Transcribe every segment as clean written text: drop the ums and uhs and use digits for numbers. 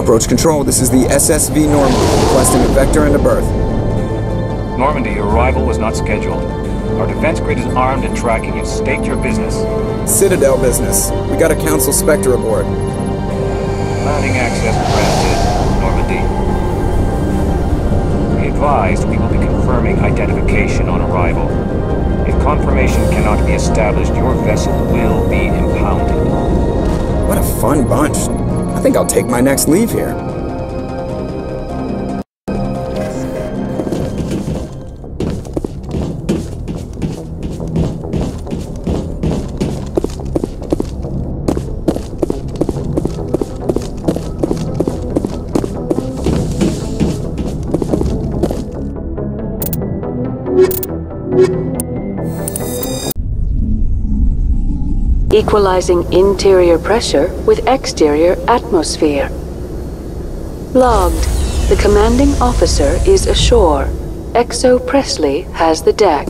Approach control, this is the SSV Normandy, requesting a vector and a berth. Normandy, your arrival was not scheduled. Our defense grid is armed and tracking you. State your business. Citadel business. We got a Council Spectre aboard. Landing access granted, Normandy. Be advised, we will be confirming identification on arrival. If confirmation cannot be established, your vessel will be impounded. What a fun bunch. I think I'll take my next leave here. Equalizing interior pressure with exterior atmosphere. Logged. The commanding officer is ashore. Exo Presley has the deck.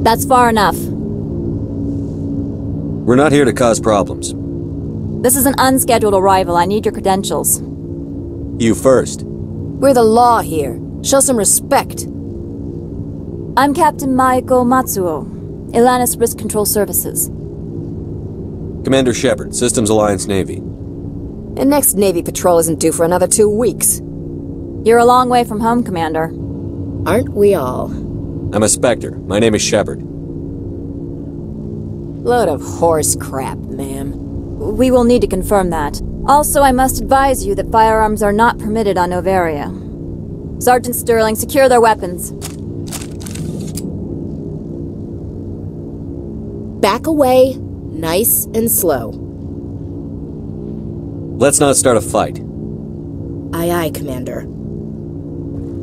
That's far enough. We're not here to cause problems. This is an unscheduled arrival. I need your credentials. You first. We're the law here. Show some respect. I'm Captain Maiko Matsuo, Ilanis Risk Control Services. Commander Shepard, Systems Alliance Navy. And next Navy patrol isn't due for another 2 weeks. You're a long way from home, Commander. Aren't we all? I'm a Spectre. My name is Shepard. Load of horse crap, ma'am. We will need to confirm that. Also, I must advise you that firearms are not permitted on Noveria. Sergeant Sterling, secure their weapons. Back away, nice and slow. Let's not start a fight. Aye, aye, Commander.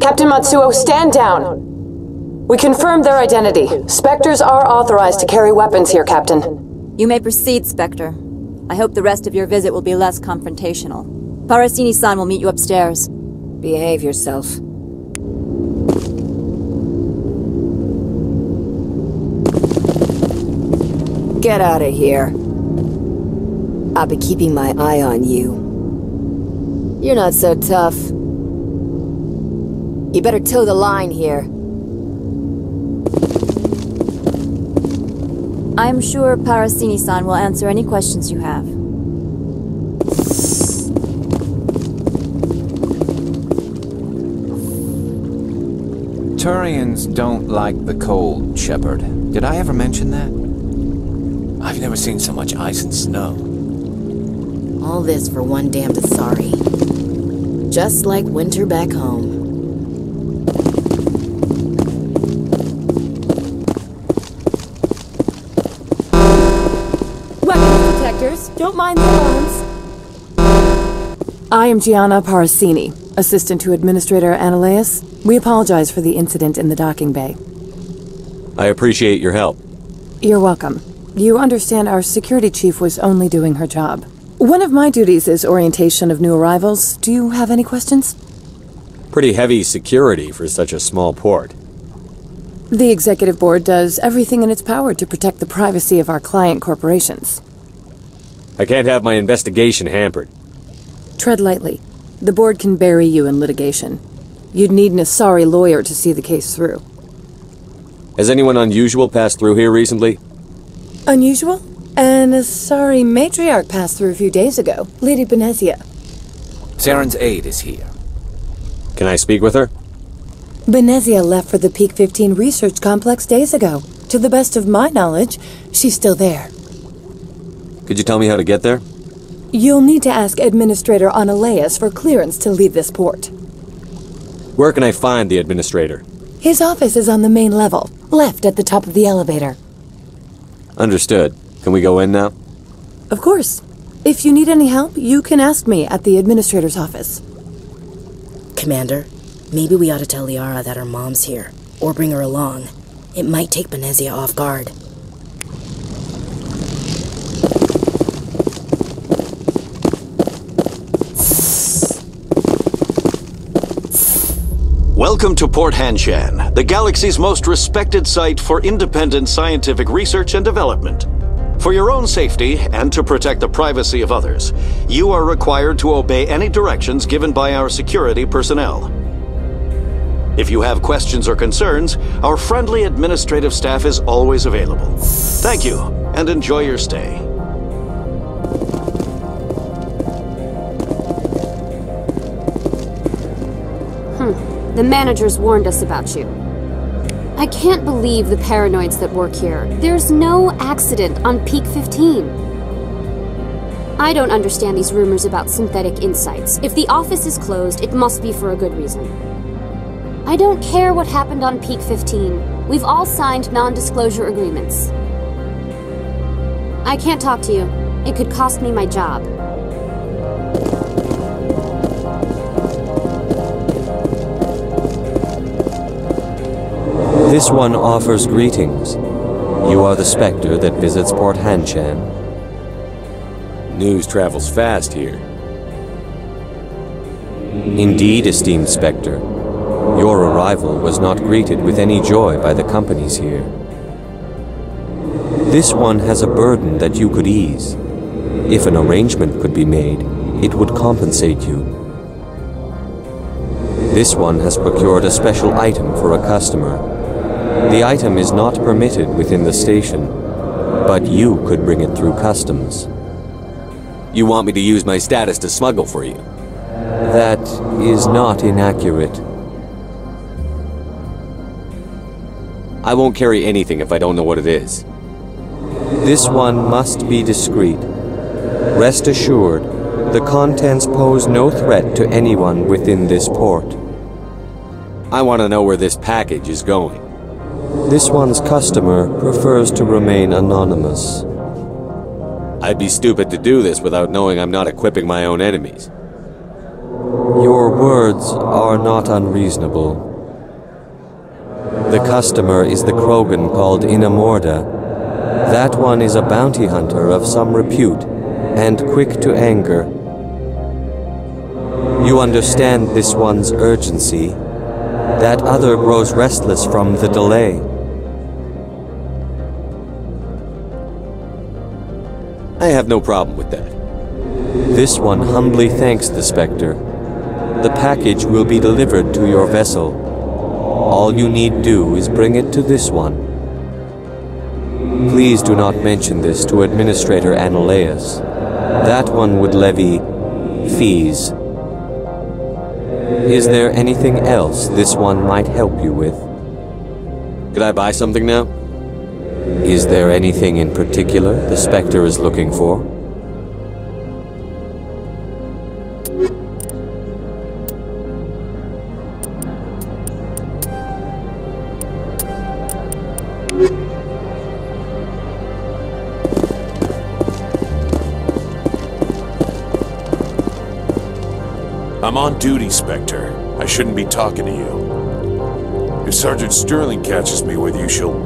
Captain Matsuo, stand down! We confirmed their identity. Spectres are authorized to carry weapons here, Captain. You may proceed, Spectre. I hope the rest of your visit will be less confrontational. Parasini-san will meet you upstairs. Behave yourself. Get out of here. I'll be keeping my eye on you. You're not so tough. You better toe the line here. I'm sure Parasini-san will answer any questions you have. Turians don't like the cold, Shepard. Did I ever mention that? I've never seen so much ice and snow. All this for one damned Asari. Just like winter back home. Don't mind the alarms. I am Gianna Parasini, assistant to Administrator Ananias. We apologize for the incident in the docking bay. I appreciate your help. You're welcome. You understand our security chief was only doing her job. One of my duties is orientation of new arrivals. Do you have any questions? Pretty heavy security for such a small port. The Executive Board does everything in its power to protect the privacy of our client corporations. I can't have my investigation hampered. Tread lightly. The board can bury you in litigation. You'd need an Asari lawyer to see the case through. Has anyone unusual passed through here recently? Unusual? An Asari matriarch passed through a few days ago, Lady Benezia. Saren's aide is here. Can I speak with her? Benezia left for the Peak 15 research complex days ago. To the best of my knowledge, she's still there. Could you tell me how to get there? You'll need to ask Administrator Ananias for clearance to leave this port. Where can I find the Administrator? His office is on the main level, left at the top of the elevator. Understood. Can we go in now? Of course. If you need any help, you can ask me at the Administrator's office. Commander, maybe we ought to tell Liara that her mom's here, or bring her along. It might take Benezia off guard. Welcome to Port Hanshan, the galaxy's most respected site for independent scientific research and development. For your own safety and to protect the privacy of others, you are required to obey any directions given by our security personnel. If you have questions or concerns, our friendly administrative staff is always available. Thank you, and enjoy your stay. The managers warned us about you. I can't believe the paranoids that work here. There's no accident on Peak 15. I don't understand these rumors about synthetic insights. If the office is closed, it must be for a good reason. I don't care what happened on Peak 15. We've all signed non-disclosure agreements. I can't talk to you. It could cost me my job. This one offers greetings. You are the Spectre that visits Port Hanshan. News travels fast here. Indeed, esteemed Spectre. Your arrival was not greeted with any joy by the companies here. This one has a burden that you could ease. If an arrangement could be made, it would compensate you. This one has procured a special item for a customer. The item is not permitted within the station, but you could bring it through customs. You want me to use my status to smuggle for you? That is not inaccurate. I won't carry anything if I don't know what it is. This one must be discreet. Rest assured, the contents pose no threat to anyone within this port. I want to know where this package is going. This one's customer prefers to remain anonymous. I'd be stupid to do this without knowing I'm not equipping my own enemies. Your words are not unreasonable. The customer is the Krogan called Inamorda. That one is a bounty hunter of some repute, and quick to anger. You understand this one's urgency. That other grows restless from the delay. I have no problem with that. This one humbly thanks the Spectre. The package will be delivered to your vessel. All you need do is bring it to this one. Please do not mention this to Administrator Analaeus. That one would levy fees. Is there anything else this one might help you with? Could I buy something now? Is there anything in particular the Spectre is looking for? I'm on duty, Spectre. I shouldn't be talking to you. If Sergeant Sterling catches me with you, she'll,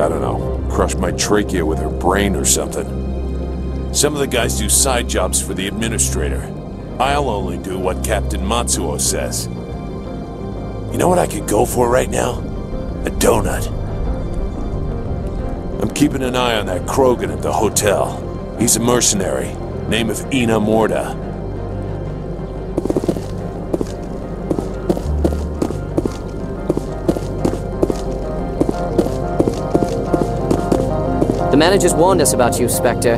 I don't know, crush my trachea with her brain or something. Some of the guys do side jobs for the Administrator. I'll only do what Captain Matsuo says. You know what I could go for right now? A donut. I'm keeping an eye on that Krogan at the hotel. He's a mercenary. Name of Inamorda. The managers warned us about you, Spectre.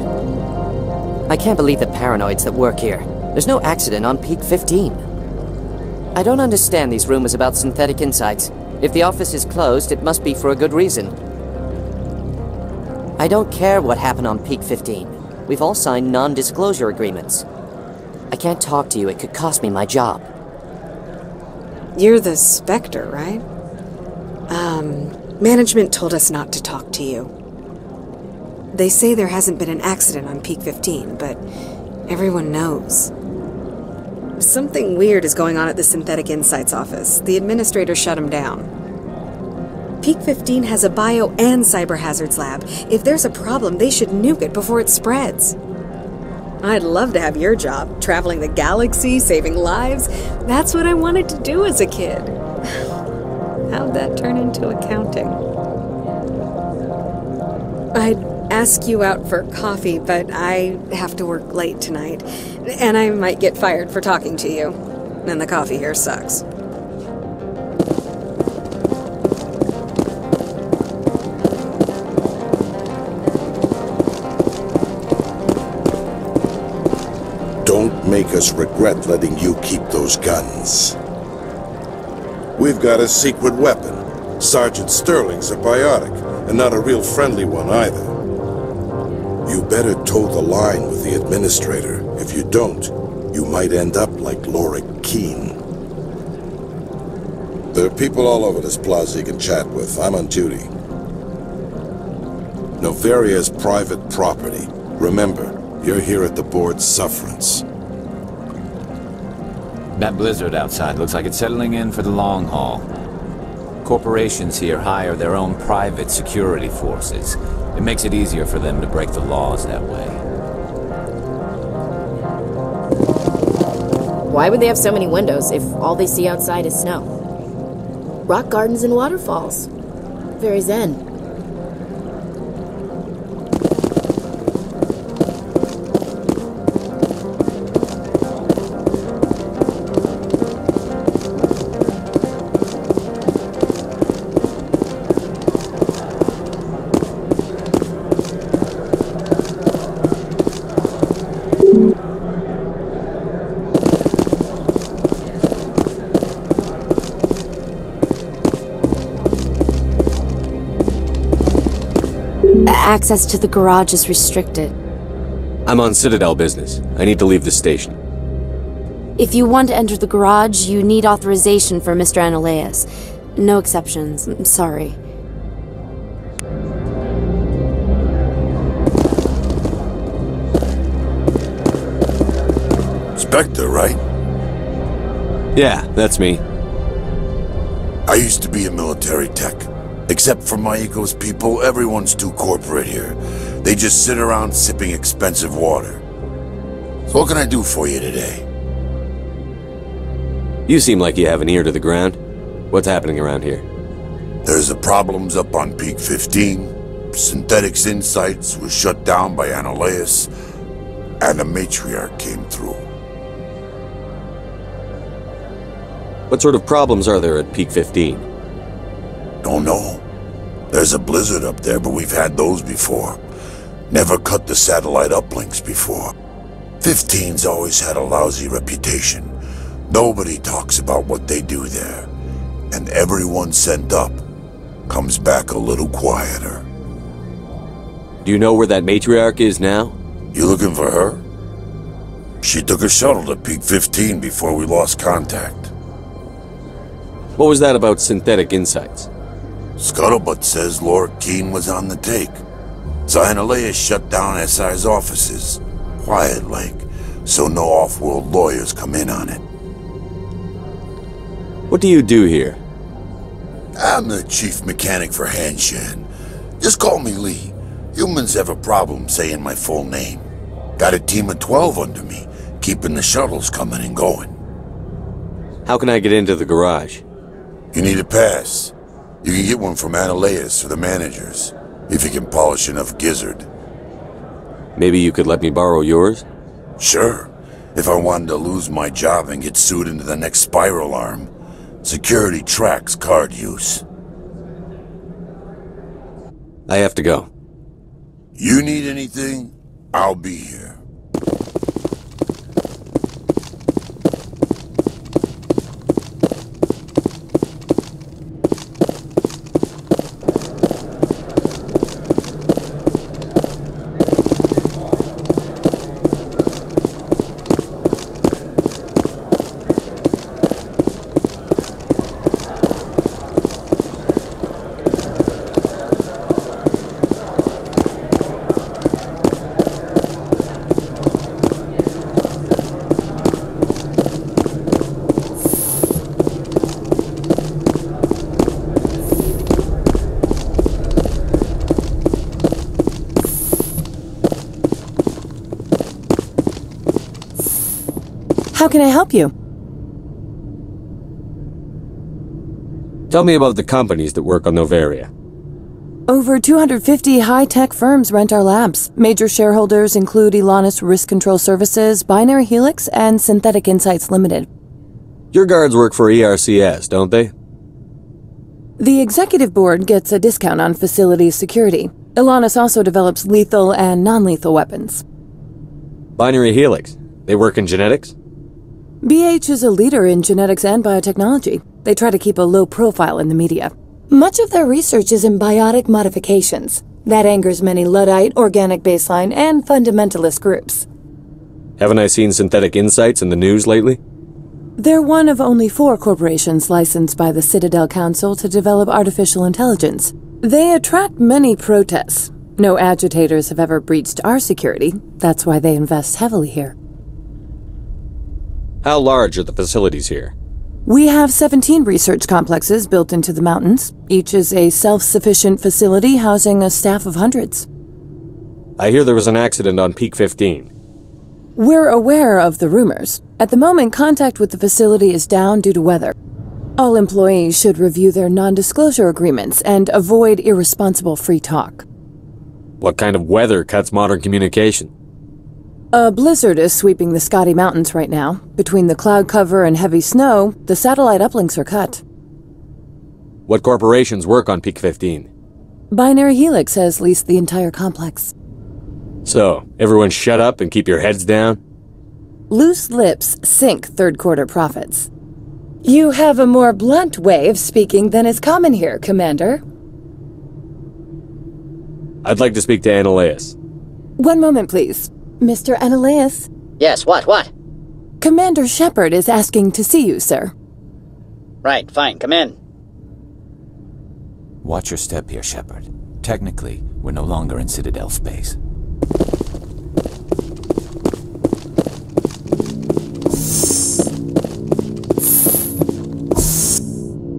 I can't believe the paranoids that work here. There's no accident on Peak 15. I don't understand these rumors about synthetic insights. If the office is closed, it must be for a good reason. I don't care what happened on Peak 15. We've all signed non-disclosure agreements. I can't talk to you. It could cost me my job. You're the Spectre, right? Management told us not to talk to you. They say there hasn't been an accident on Peak 15, but everyone knows. Something weird is going on at the Synthetic Insights office. The administrator shut him down. Peak 15 has a bio and cyber hazards lab. If there's a problem, they should nuke it before it spreads. I'd love to have your job, traveling the galaxy, saving lives. That's what I wanted to do as a kid. How'd that turn into accounting? I'd ask you out for coffee, but I have to work late tonight. And I might get fired for talking to you. And the coffee here sucks. Don't make us regret letting you keep those guns. We've got a secret weapon. Sergeant Sterling's a biotic, and not a real friendly one either. You better toe the line with the Administrator. If you don't, you might end up like Lorik Keene. There are people all over this plaza you can chat with. I'm on duty. Noveria is private property. Remember, you're here at the board's sufferance. That blizzard outside looks like it's settling in for the long haul. Corporations here hire their own private security forces. It makes it easier for them to break the laws that way. Why would they have so many windows if all they see outside is snow? Rock gardens and waterfalls. Very zen. Access to the garage is restricted. I'm on Citadel business. I need to leave the station. If you want to enter the garage, you need authorization for Mr. Analaeus. No exceptions. I'm sorry. Spectre, right? Yeah, that's me. I used to be a military tech. Except for my eco's people, everyone's too corporate here. They just sit around sipping expensive water. So what can I do for you today? You seem like you have an ear to the ground. What's happening around here? There's the problems up on Peak 15. Synthetics Insights was shut down by Analaeus, and a matriarch came through. What sort of problems are there at Peak 15? Don't know. There's a blizzard up there, but we've had those before. Never cut the satellite uplinks before. 15's always had a lousy reputation. Nobody talks about what they do there. And everyone sent up comes back a little quieter. Do you know where that matriarch is now? You looking for her? She took a shuttle to Peak 15 before we lost contact. What was that about Synthetic Insights? Scuttlebutt says Lorik Keene was on the take. So Analaeus shut down SI's offices. Quiet-like, so no off-world lawyers come in on it. What do you do here? I'm the chief mechanic for Hanshan. Just call me Lee. Humans have a problem saying my full name. Got a team of 12 under me, keeping the shuttles coming and going. How can I get into the garage? You need a pass. You can get one from Analaeus or the managers, if you can polish enough gizzard. Maybe you could let me borrow yours? Sure. If I wanted to lose my job and get sued into the next spiral arm. Security tracks card use. I have to go. You need anything? I'll be here. How can I help you? Tell me about the companies that work on Noveria. Over 250 high-tech firms rent our labs. Major shareholders include Elanus Risk Control Services, Binary Helix, and Synthetic Insights Limited. Your guards work for ERCS, don't they? The executive board gets a discount on facility security. Elanus also develops lethal and non-lethal weapons. Binary Helix. They work in genetics? BH is a leader in genetics and biotechnology. They try to keep a low profile in the media. Much of their research is in biotic modifications. That angers many Luddite, organic baseline, and fundamentalist groups. Haven't I seen Synthetic Insights in the news lately? They're one of only 4 corporations licensed by the Citadel Council to develop artificial intelligence. They attract many protests. No agitators have ever breached our security. That's why they invest heavily here. How large are the facilities here? We have 17 research complexes built into the mountains. Each is a self-sufficient facility housing a staff of hundreds. I hear there was an accident on Peak 15. We're aware of the rumors. At the moment, contact with the facility is down due to weather. All employees should review their non-disclosure agreements and avoid irresponsible free talk. What kind of weather cuts modern communication? A blizzard is sweeping the Scotty Mountains right now. Between the cloud cover and heavy snow, the satellite uplinks are cut. What corporations work on Peak 15? Binary Helix has leased the entire complex. So, everyone shut up and keep your heads down? Loose lips sink third-quarter profits. You have a more blunt way of speaking than is common here, Commander. I'd like to speak to Annaleas. One moment, please. Mr. Annaleas? Yes, what? Commander Shepard is asking to see you, sir. Right, fine, come in. Watch your step here, Shepard. Technically, we're no longer in Citadel space.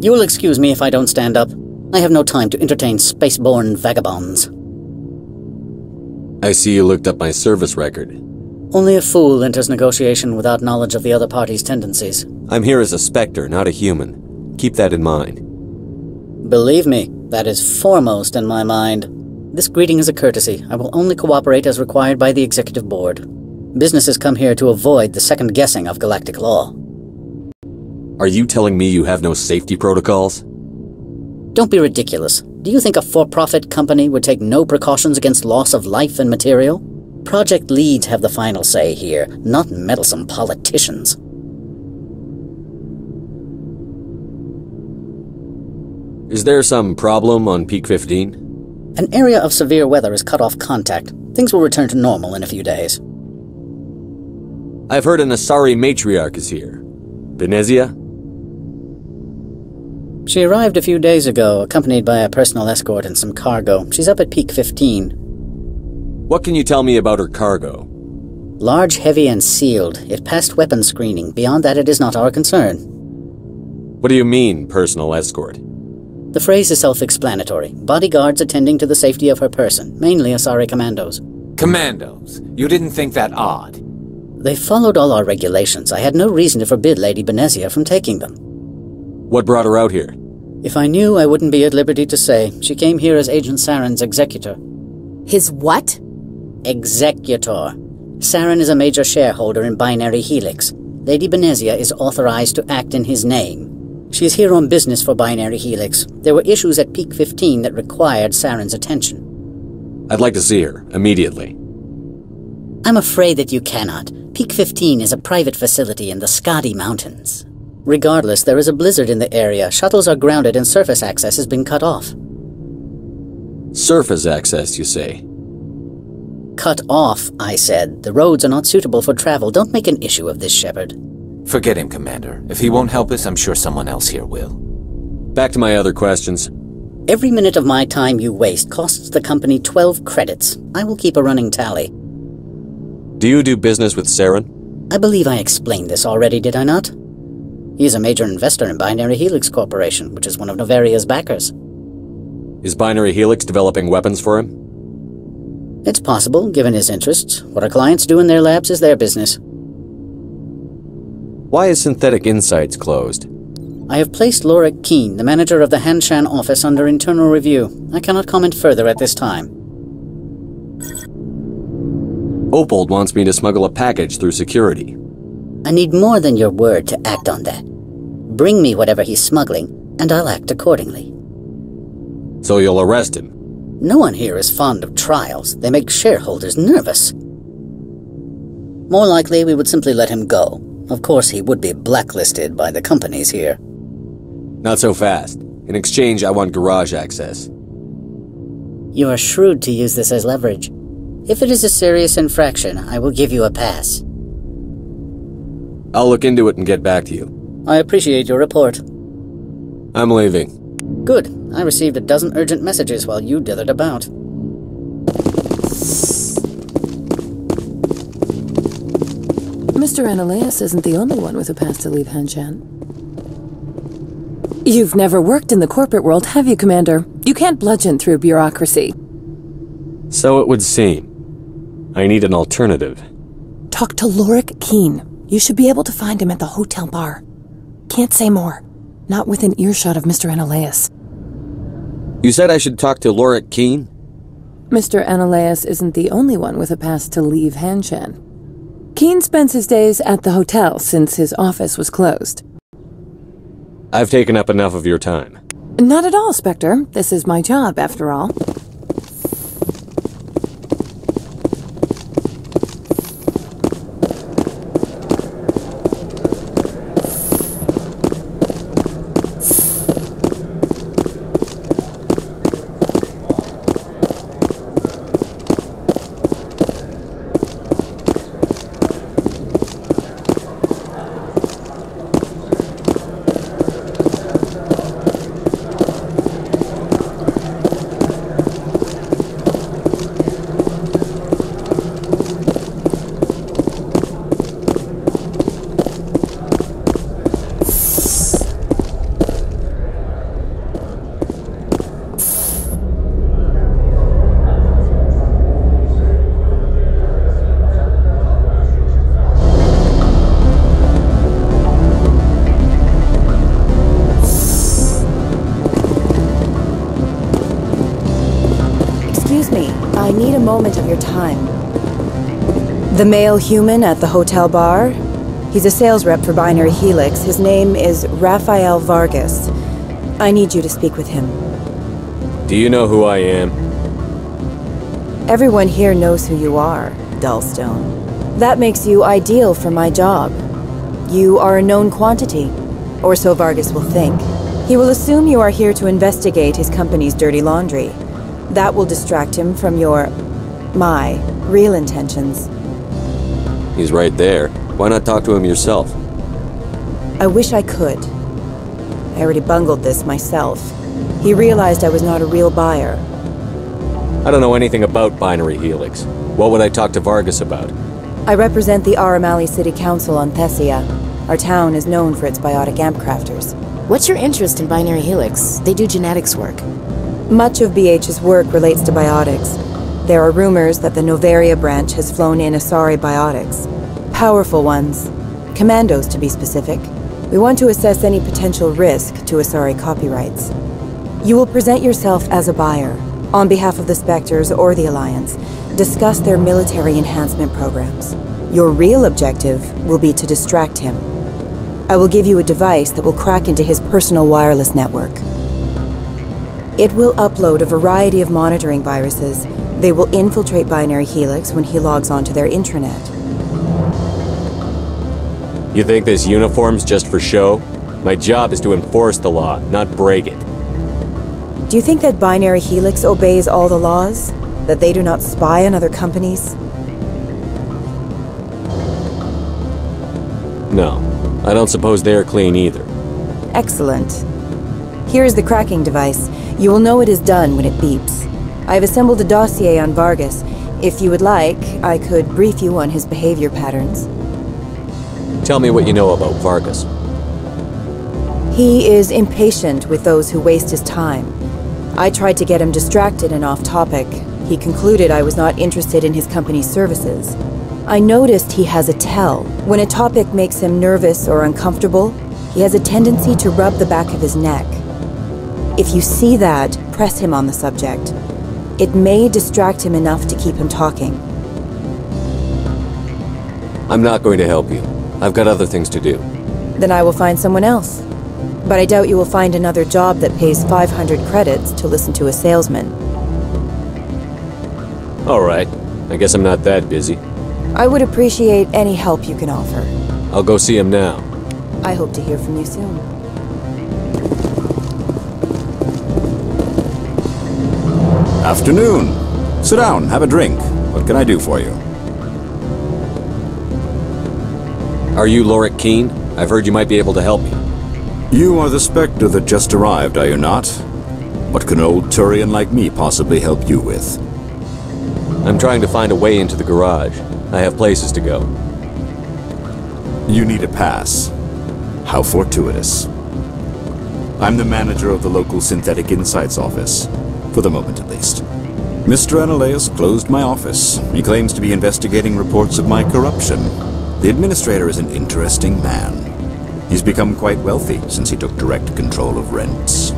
You will excuse me if I don't stand up. I have no time to entertain spaceborne vagabonds. I see you looked up my service record. Only a fool enters negotiation without knowledge of the other party's tendencies. I'm here as a Spectre, not a human. Keep that in mind. Believe me, that is foremost in my mind. This greeting is a courtesy. I will only cooperate as required by the Executive Board. Businesses come here to avoid the second-guessing of galactic law. Are you telling me you have no safety protocols? Don't be ridiculous. Do you think a for-profit company would take no precautions against loss of life and material? Project leads have the final say here, not meddlesome politicians. Is there some problem on Peak 15? An area of severe weather has cut off contact. Things will return to normal in a few days. I've heard an Asari matriarch is here. Benezia? She arrived a few days ago, accompanied by a personal escort and some cargo. She's up at Peak 15. What can you tell me about her cargo? Large, heavy, and sealed. It passed weapons screening. Beyond that, it is not our concern. What do you mean, personal escort? The phrase is self-explanatory. Bodyguards attending to the safety of her person, mainly Asari commandos. Commandos? You didn't think that odd? They followed all our regulations. I had no reason to forbid Lady Benezia from taking them. What brought her out here? If I knew, I wouldn't be at liberty to say. She came here as Agent Saren's executor. His what? Executor. Saren is a major shareholder in Binary Helix. Lady Benezia is authorized to act in his name. She's here on business for Binary Helix. There were issues at Peak 15 that required Saren's attention. I'd like to see her, immediately. I'm afraid that you cannot. Peak 15 is a private facility in the Scotty Mountains. Regardless, there is a blizzard in the area. Shuttles are grounded and surface access has been cut off. Surface access, you say? Cut off, I said. The roads are not suitable for travel. Don't make an issue of this, Shepard. Forget him, Commander. If he won't help us, I'm sure someone else here will. Back to my other questions. Every minute of my time you waste costs the company 12 credits. I will keep a running tally. Do you do business with Saren? I believe I explained this already, did I not? He is a major investor in Binary Helix Corporation, which is one of Noveria's backers. Is Binary Helix developing weapons for him? It's possible, given his interests. What our clients do in their labs is their business. Why is Synthetic Insights closed? I have placed Lorik Keene, the manager of the Hanshan office, under internal review. I cannot comment further at this time. Opold wants me to smuggle a package through security. I need more than your word to act on that. Bring me whatever he's smuggling, and I'll act accordingly. So you'll arrest him? No one here is fond of trials. They make shareholders nervous. More likely, we would simply let him go. Of course, he would be blacklisted by the companies here. Not so fast. In exchange, I want garage access. You are shrewd to use this as leverage. If it is a serious infraction, I will give you a pass. I'll look into it and get back to you. I appreciate your report. I'm leaving. Good. I received a dozen urgent messages while you dithered about. Mr. Ananias isn't the only one with a pass to leave Hanshan. You've never worked in the corporate world, have you, Commander? You can't bludgeon through bureaucracy. So it would seem. I need an alternative. Talk to Lorik Keene. You should be able to find him at the hotel bar. Can't say more. Not within earshot of Mr. Ananias. You said I should talk to Lorik Keene? Mr. Ananias isn't the only one with a pass to leave Hanshan. Keene spends his days at the hotel since his office was closed. I've taken up enough of your time. Not at all, Spectre. This is my job, after all. I need a moment of your time. The male human at the hotel bar? He's a sales rep for Binary Helix. His name is Rafael Vargas. I need you to speak with him. Do you know who I am? Everyone here knows who you are, Dullstone. That makes you ideal for my job. You are a known quantity, or so Vargas will think. He will assume you are here to investigate his company's dirty laundry. That will distract him from my real intentions. He's right there. Why not talk to him yourself? I wish I could. I already bungled this myself. He realized I was not a real buyer. I don't know anything about Binary Helix. What would I talk to Vargas about? I represent the Aramali City Council on Thessia. Our town is known for its biotic amp crafters. What's your interest in Binary Helix? They do genetics work. Much of BH's work relates to biotics. There are rumors that the Noveria branch has flown in Asari biotics. Powerful ones. Commandos, to be specific. We want to assess any potential risk to Asari copyrights. You will present yourself as a buyer, on behalf of the Spectres or the Alliance. Discuss their military enhancement programs. Your real objective will be to distract him. I will give you a device that will crack into his personal wireless network. It will upload a variety of monitoring viruses. They will infiltrate Binary Helix when he logs onto their intranet. You think this uniform's just for show? My job is to enforce the law, not break it. Do you think that Binary Helix obeys all the laws? That they do not spy on other companies? No, I don't suppose they're clean either. Excellent. Here is the cracking device. You will know it is done when it beeps. I have assembled a dossier on Vargas. If you would like, I could brief you on his behavior patterns. Tell me what you know about Vargas. He is impatient with those who waste his time. I tried to get him distracted and off topic. He concluded I was not interested in his company's services. I noticed he has a tell. When a topic makes him nervous or uncomfortable, He has a tendency to rub the back of his neck. If you see that, press him on the subject. It may distract him enough to keep him talking. I'm not going to help you. I've got other things to do. Then I will find someone else. But I doubt you will find another job that pays 500 credits to listen to a salesman. Alright. I guess I'm not that busy. I would appreciate any help you can offer. I'll go see him now. I hope to hear from you soon. Afternoon. Sit down, have a drink. What can I do for you? Are you Lorik Keen? I've heard you might be able to help me. You are the Spectre that just arrived, are you not? What can an old Turian like me possibly help you with? I'm trying to find a way into the garage. I have places to go. You need a pass. How fortuitous. I'm the manager of the local Synthetic Insights office. For the moment, at least. Mr. Analeus closed my office. He claims to be investigating reports of my corruption. The administrator is an interesting man. He's become quite wealthy since he took direct control of rents.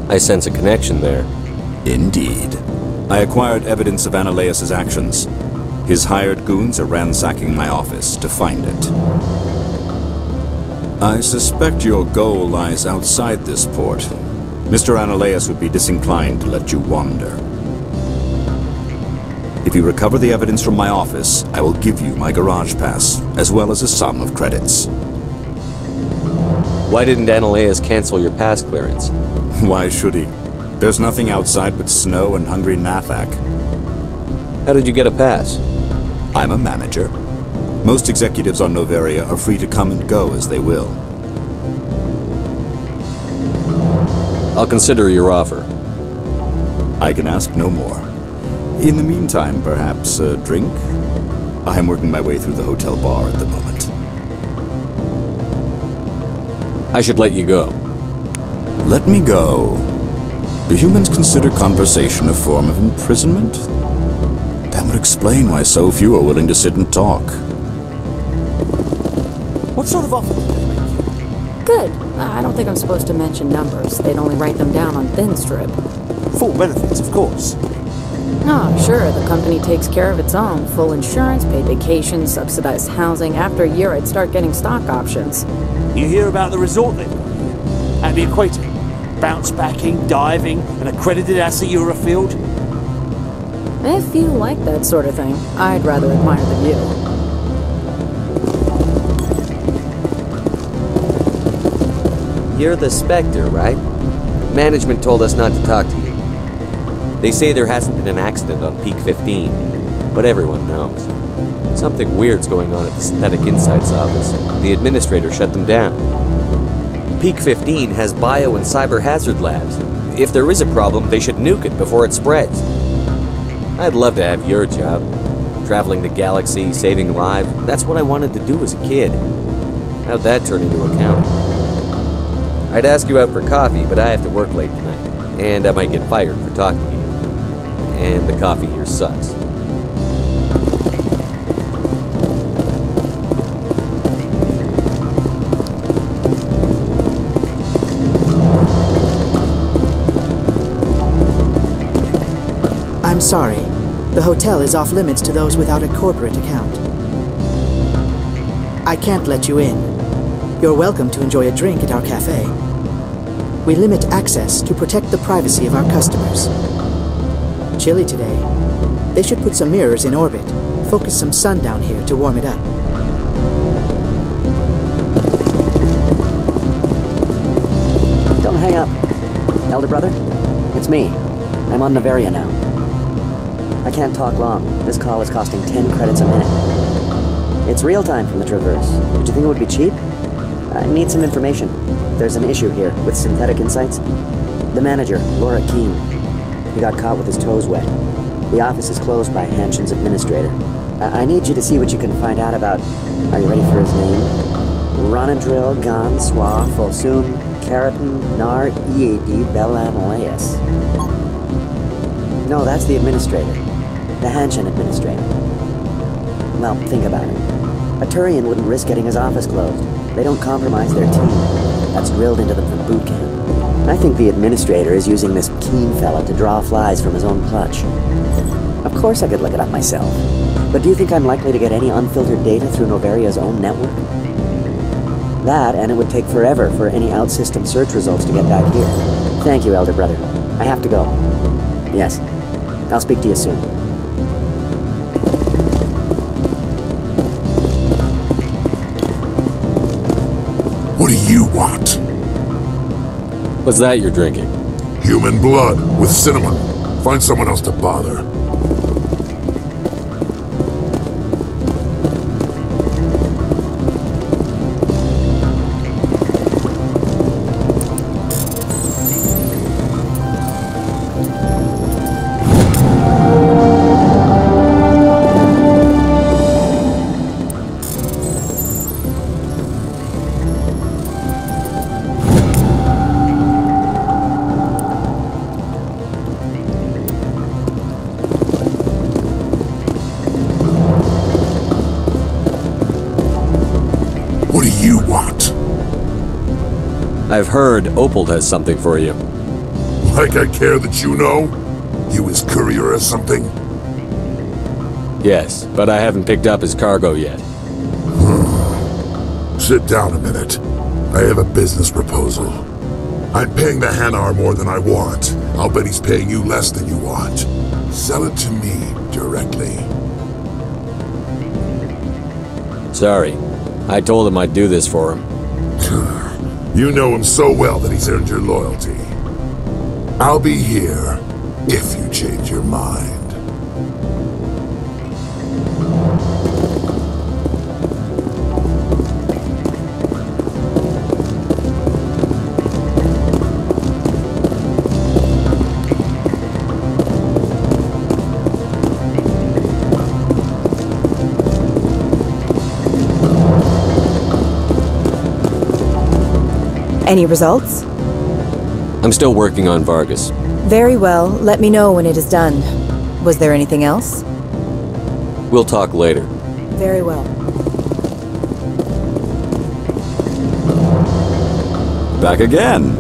I sense a connection there. Indeed. I acquired evidence of Analeus' actions. His hired goons are ransacking my office to find it. I suspect your goal lies outside this port. Mr. Analeus would be disinclined to let you wander. If you recover the evidence from my office, I will give you my garage pass, as well as a sum of credits. Why didn't Analeus cancel your pass clearance? Why should he? There's nothing outside but snow and hungry Nathak. How did you get a pass? I'm a manager. Most executives on Noveria are free to come and go as they will. I'll consider your offer. I can ask no more. In the meantime, perhaps a drink? I'm working my way through the hotel bar at the moment. I should let you go. Let me go. Do humans consider conversation a form of imprisonment? That would explain why so few are willing to sit and talk. What sort of offer did they make you? Good. I don't think I'm supposed to mention numbers. They'd only write them down on thin strip. Full benefits, of course. Oh, sure. The company takes care of its own. Full insurance, paid vacation, subsidized housing. After a year, I'd start getting stock options. You hear about the resort they've got here? And the acquainted. Bounce backing, diving, an accredited asset Eurofield. If you like that sort of thing, I'd rather admire the view. You're the Spectre, right? Management told us not to talk to you. They say there hasn't been an accident on Peak 15, but everyone knows. Something weird's going on at the Synthetic Insights office. The administrator shut them down. Peak 15 has bio and cyber hazard labs. If there is a problem, they should nuke it before it spreads. I'd love to have your job. Traveling the galaxy, saving lives. That's what I wanted to do as a kid. How'd that turn into accounting? I'd ask you out for coffee, but I have to work late tonight. And I might get fired for talking to you. And the coffee here sucks. I'm sorry. The hotel is off limits to those without a corporate account. I can't let you in. You're welcome to enjoy a drink at our cafe. We limit access to protect the privacy of our customers. Chilly today. They should put some mirrors in orbit. Focus some sun down here to warm it up. Don't hang up. Elder brother, it's me. I'm on Noveria now. I can't talk long. This call is costing 10 credits a minute. It's real time from the Traverse. Did you think it would be cheap? I need some information. There's an issue here with Synthetic Insights. The manager, Lorik Keen. He got caught with his toes wet. The office is closed by Hanshin's administrator. I need you to see what you can find out about... Are you ready for his name? Ronadril Gan Swa Folsum Keratin Nar Ead Belanaleus. No, that's the administrator. The Hanshin administrator. Well, think about it. A Turian wouldn't risk getting his office closed. They don't compromise their team. That's drilled into them from boot camp. I think the administrator is using this keen fella to draw flies from his own clutch. Of course I could look it up myself. But do you think I'm likely to get any unfiltered data through Noveria's own network? That, and it would take forever for any out-system search results to get back here. Thank you, Elder Brother. I have to go. Yes. I'll speak to you soon. What do you want? What's that you're drinking? Human blood with cinnamon. Find someone else to bother. What do you want? I've heard Opal has something for you. Like I care that you know? You his courier or something? Yes, but I haven't picked up his cargo yet. Sit down a minute. I have a business proposal. I'm paying the Hanar more than I want. I'll bet he's paying you less than you want. Sell it to me directly. Sorry. I told him I'd do this for him. You know him so well that he's earned your loyalty. I'll be here if you change your mind. Any results? I'm still working on Vargas. Very well. Let me know when it is done. Was there anything else? We'll talk later. Very well. Back again.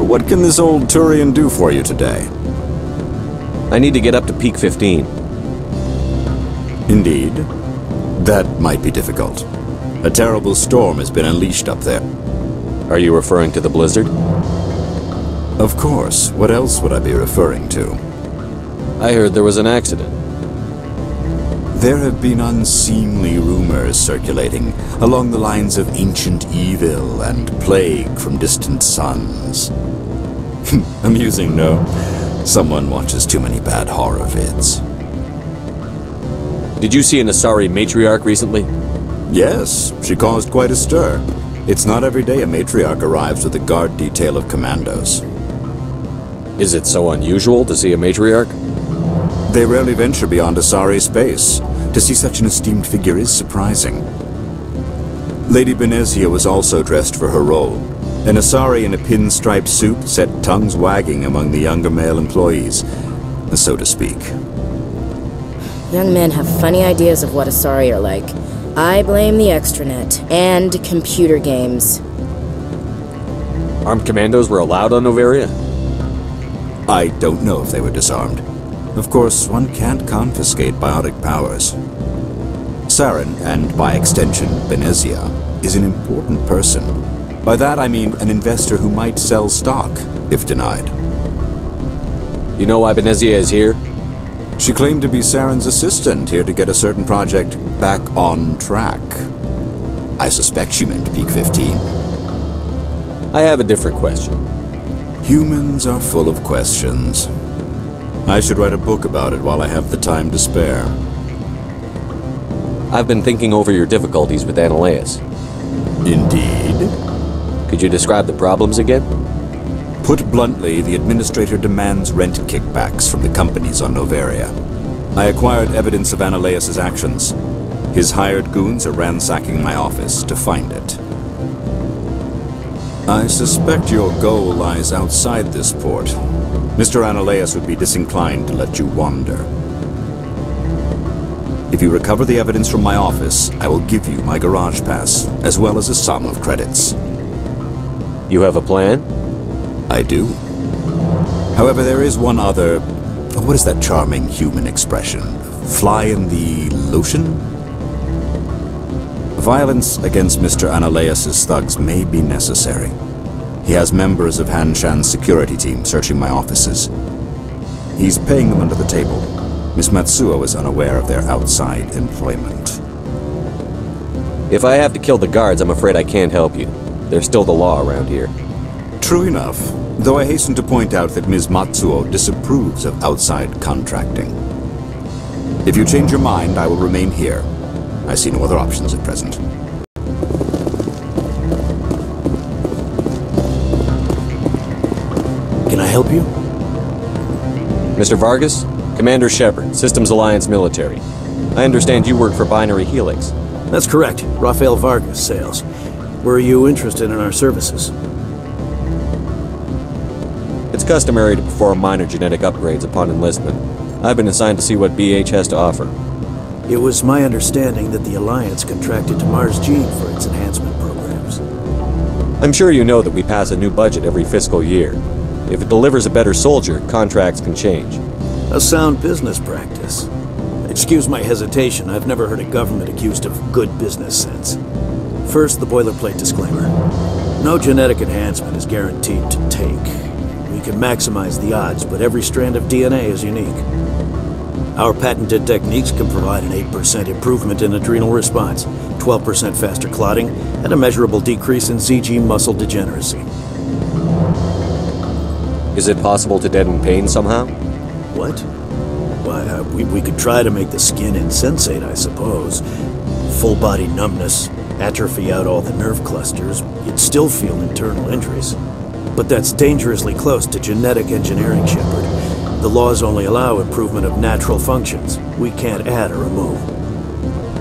What can this old Turian do for you today? I need to get up to peak 15. Indeed. That might be difficult. A terrible storm has been unleashed up there. Are you referring to the blizzard? Of course. What else would I be referring to? I heard there was an accident. There have been unseemly rumors circulating along the lines of ancient evil and plague from distant suns. Amusing, no? Someone watches too many bad horror vids. Did you see an Asari matriarch recently? Yes, she caused quite a stir. It's not every day a matriarch arrives with a guard detail of commandos. Is it so unusual to see a matriarch? They rarely venture beyond Asari space. To see such an esteemed figure is surprising. Lady Benezia was also dressed for her role. An Asari in a pinstripe suit set tongues wagging among the younger male employees, so to speak. Young men have funny ideas of what Asari are like. I blame the extranet and computer games. Armed commandos were allowed on Noveria? I don't know if they were disarmed. Of course, one can't confiscate biotic powers. Saren, and by extension, Benezia, is an important person. By that I mean an investor who might sell stock, if denied. You know why Benezia is here? She claimed to be Saren's assistant, here to get a certain project back on track. I suspect she meant Peak 15. I have a different question. Humans are full of questions. I should write a book about it while I have the time to spare. I've been thinking over your difficulties with Annaleas. Indeed? Could you describe the problems again? Put bluntly, the administrator demands rent kickbacks from the companies on Noveria. I acquired evidence of Annaleas' actions. His hired goons are ransacking my office to find it. I suspect your goal lies outside this port. Mr. Annaleas would be disinclined to let you wander. If you recover the evidence from my office, I will give you my garage pass, as well as a sum of credits. You have a plan? I do. However, there is one other... What is that charming human expression? Fly in the lotion? Violence against Mr. Analaeus' thugs may be necessary. He has members of Han Shan's security team searching my offices. He's paying them under the table. Miss Matsuo is unaware of their outside employment. If I have to kill the guards, I'm afraid I can't help you. There's still the law around here. True enough, though I hasten to point out that Ms. Matsuo disapproves of outside contracting. If you change your mind, I will remain here. I see no other options at present. Can I help you? Mr. Vargas? Commander Shepard, Systems Alliance Military. I understand you work for Binary Helix. That's correct. Rafael Vargas, sales. Were you interested in our services? It's customary to perform minor genetic upgrades upon enlistment. I've been assigned to see what BH has to offer. It was my understanding that the Alliance contracted to Mars Gene for its enhancement programs. I'm sure you know that we pass a new budget every fiscal year. If it delivers a better soldier, contracts can change. A sound business practice. Excuse my hesitation, I've never heard a government accused of good business sense. First, the boilerplate disclaimer. No genetic enhancement is guaranteed to take. We can maximize the odds, but every strand of DNA is unique. Our patented techniques can provide an 8% improvement in adrenal response, 12% faster clotting, and a measurable decrease in ZG muscle degeneracy. Is it possible to deaden pain somehow? What? Why, we could try to make the skin insensate, I suppose. Full body numbness, atrophy out all the nerve clusters, you'd still feel internal injuries. But that's dangerously close to genetic engineering, Shepard. The laws only allow improvement of natural functions. We can't add or remove.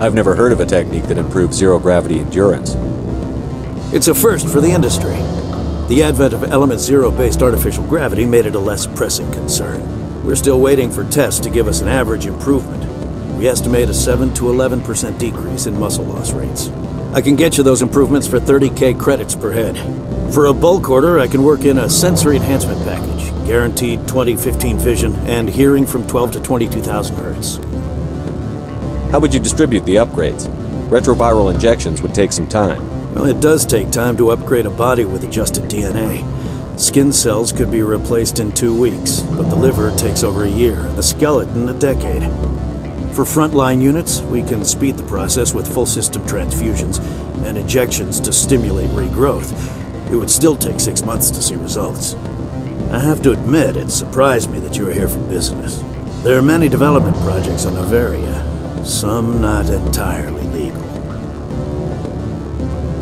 I've never heard of a technique that improves zero-gravity endurance. It's a first for the industry. The advent of element zero-based artificial gravity made it a less pressing concern. We're still waiting for tests to give us an average improvement. We estimate a 7 to 11% decrease in muscle loss rates. I can get you those improvements for 30K credits per head. For a bulk order, I can work in a sensory enhancement package, guaranteed 20/15 vision, and hearing from 12 to 22,000 hertz. How would you distribute the upgrades? Retroviral injections would take some time. Well, it does take time to upgrade a body with adjusted DNA. Skin cells could be replaced in 2 weeks, but the liver takes over a year, and the skeleton a decade. For frontline units, we can speed the process with full system transfusions and injections to stimulate regrowth. It would still take 6 months to see results. I have to admit, it surprised me that you were here for business. There are many development projects on Noveria, some not entirely legal.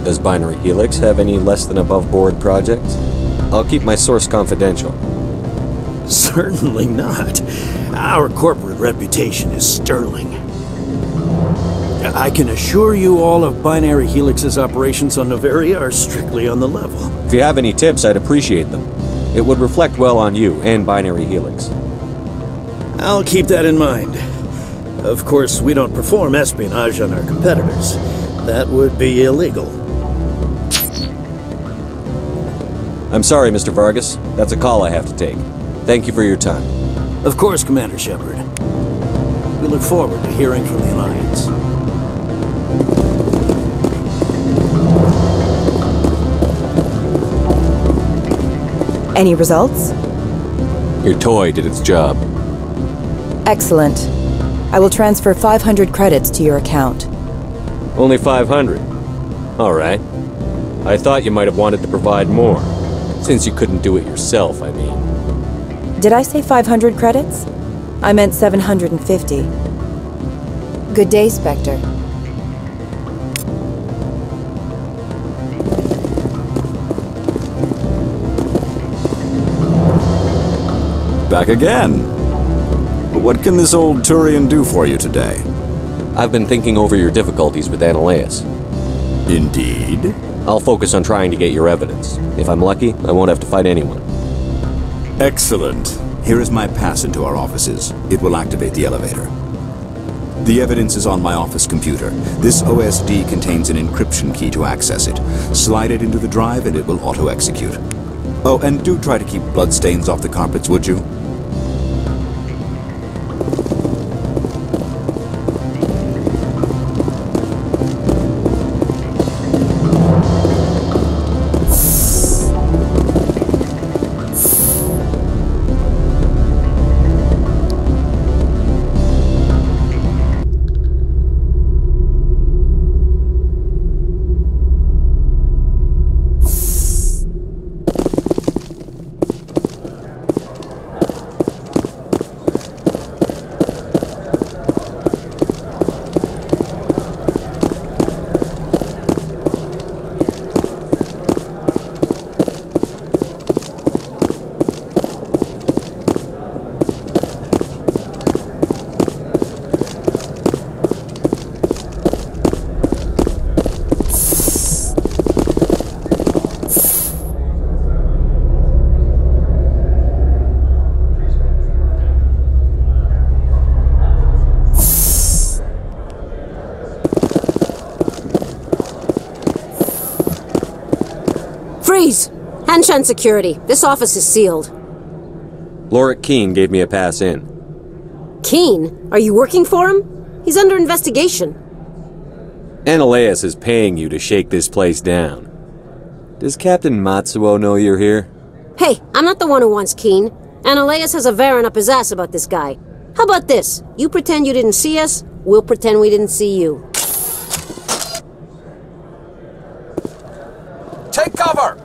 Does Binary Helix have any less than above-board projects? I'll keep my source confidential. Certainly not. Our corporate reputation is sterling. I can assure you all of Binary Helix's operations on Noveria are strictly on the level. If you have any tips, I'd appreciate them. It would reflect well on you and Binary Helix. I'll keep that in mind. Of course, we don't perform espionage on our competitors. That would be illegal. I'm sorry, Mr. Vargas. That's a call I have to take. Thank you for your time. Of course, Commander Shepard. We look forward to hearing from the Alliance. Any results? Your toy did its job. Excellent. I will transfer 500 credits to your account. Only 500. All right. I thought you might have wanted to provide more. Since you couldn't do it yourself, I mean. Did I say 500 credits? I meant 750. Good day, Spectre. Back again. But what can this old Turian do for you today? I've been thinking over your difficulties with Analaeus. Indeed? I'll focus on trying to get your evidence. If I'm lucky, I won't have to fight anyone. Excellent. Here is my pass into our offices. It will activate the elevator. The evidence is on my office computer. This OSD contains an encryption key to access it. Slide it into the drive and it will auto-execute. Oh, and do try to keep bloodstains off the carpets, would you? Freeze! Henshan security. This office is sealed. Lorik Keene gave me a pass in. Keene? Are you working for him? He's under investigation. Ananias is paying you to shake this place down. Does Captain Matsuo know you're here? Hey, I'm not the one who wants Keene. Ananias has a Varen up his ass about this guy. How about this? You pretend you didn't see us, we'll pretend we didn't see you. Take cover!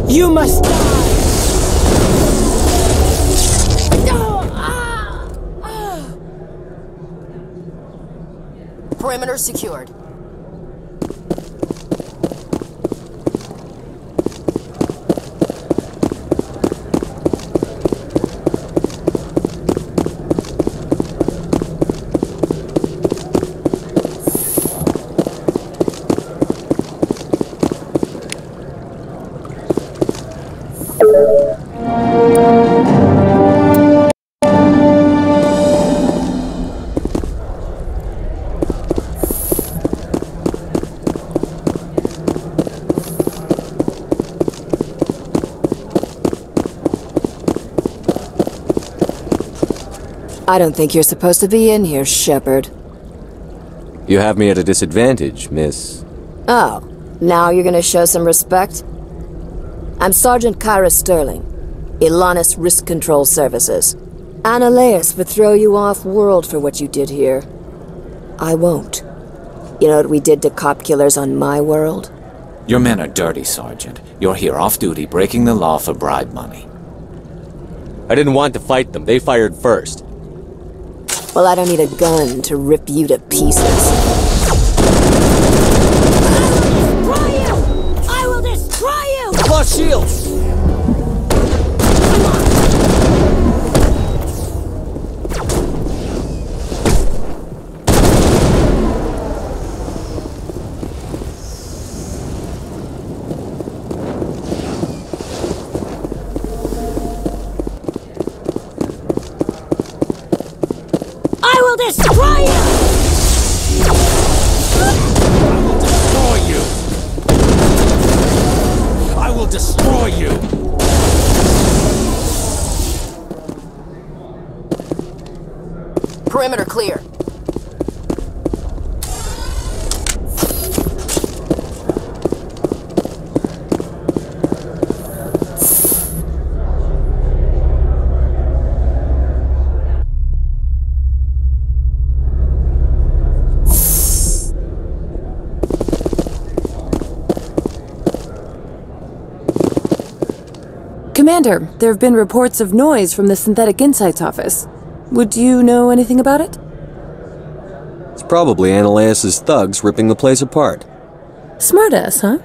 You must die! Perimeter secured. I don't think you're supposed to be in here, Shepard. You have me at a disadvantage, miss. Oh, now you're gonna show some respect? I'm Sergeant Kyra Sterling, Ilanis Risk Control Services. Ananias would throw you off-world for what you did here. I won't. You know what we did to cop killers on my world? Your men are dirty, Sergeant. You're here off-duty, breaking the law for bribe money. I didn't want to fight them. They fired first. Well, I don't need a gun to rip you to pieces. I will destroy you! Plus shields! Destroy you! I will destroy you! Perimeter clear. Commander, there have been reports of noise from the Synthetic Insights office. Would you know anything about it? It's probably Ananias' thugs ripping the place apart. Smartass, huh?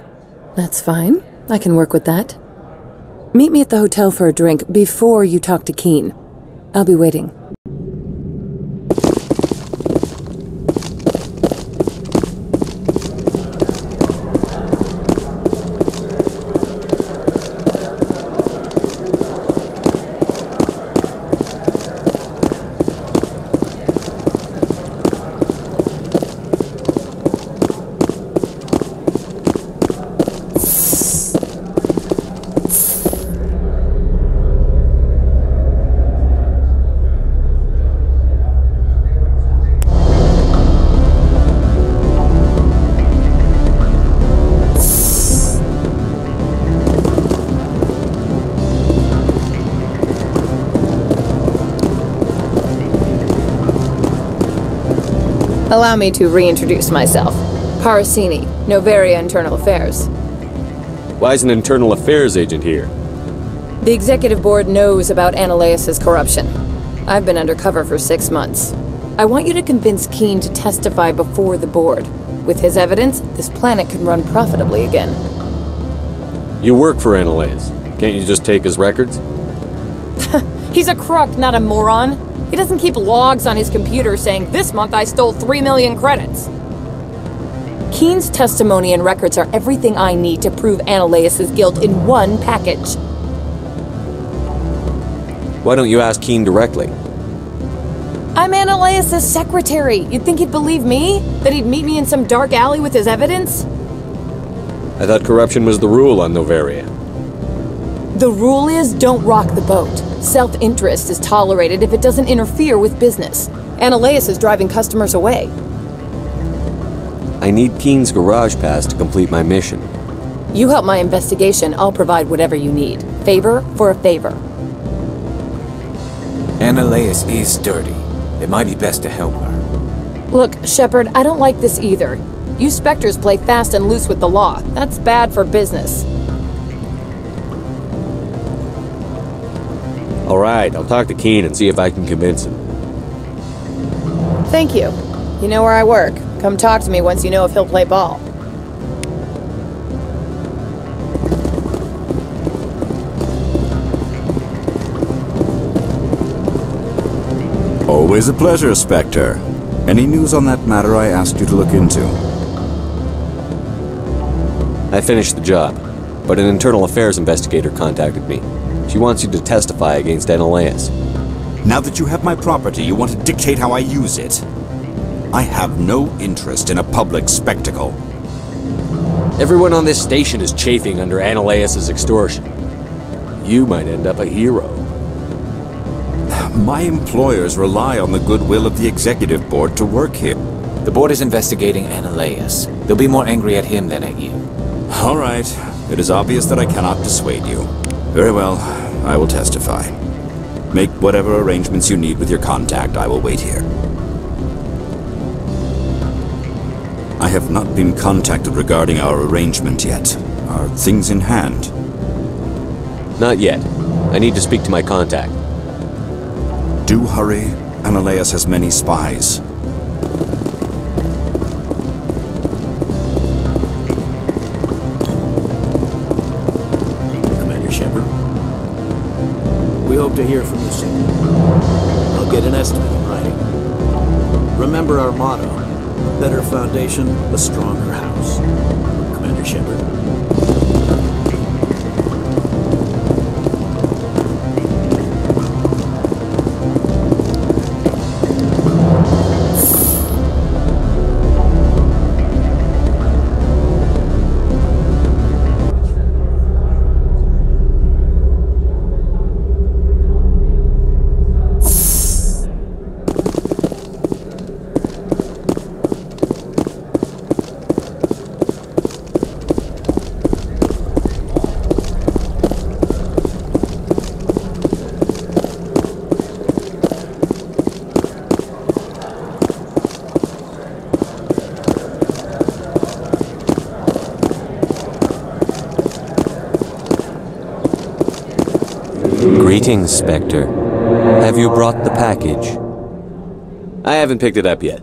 That's fine. I can work with that. Meet me at the hotel for a drink before you talk to Keen. I'll be waiting. Allow me to reintroduce myself. Parasini, Noveria Internal Affairs. Why is an internal affairs agent here? The executive board knows about Ananias' corruption. I've been undercover for 6 months. I want you to convince Keen to testify before the board. With his evidence, this planet can run profitably again. You work for Ananias. Can't you just take his records? He's a crook, not a moron. He doesn't keep logs on his computer saying, "This month I stole 3 million credits." Keen's testimony and records are everything I need to prove Ananias' guilt in one package. Why don't you ask Keen directly? I'm Ananias' secretary. You'd think he'd believe me? That he'd meet me in some dark alley with his evidence? I thought corruption was the rule on Noveria. The rule is, don't rock the boat. Self-interest is tolerated if it doesn't interfere with business. Ananias is driving customers away. I need Keen's garage pass to complete my mission. You help my investigation, I'll provide whatever you need. Favor for a favor. Ananias is dirty. It might be best to help her. Look, Shepard, I don't like this either. You Spectres play fast and loose with the law. That's bad for business. All right, I'll talk to Keen and see if I can convince him. Thank you. You know where I work. Come talk to me once you know if he'll play ball. Always a pleasure, Spectre. Any news on that matter I asked you to look into? I finished the job, but an internal affairs investigator contacted me. She wants you to testify against Ananias. Now that you have my property, you want to dictate how I use it? I have no interest in a public spectacle. Everyone on this station is chafing under Ananias' extortion. You might end up a hero. My employers rely on the goodwill of the executive board to work here. The board is investigating Ananias. They'll be more angry at him than at you. All right. It is obvious that I cannot dissuade you. Very well. I will testify. Make whatever arrangements you need with your contact. I will wait here. I have not been contacted regarding our arrangement yet. Are things in hand? Not yet. I need to speak to my contact. Do hurry. Ananias has many spies. Commander Shepard, we hope to hear from you soon. I'll get an estimate in writing. Remember our motto: a better foundation, a stronger house. Commander Shepard. Greetings, Spectre. Have you brought the package? I haven't picked it up yet.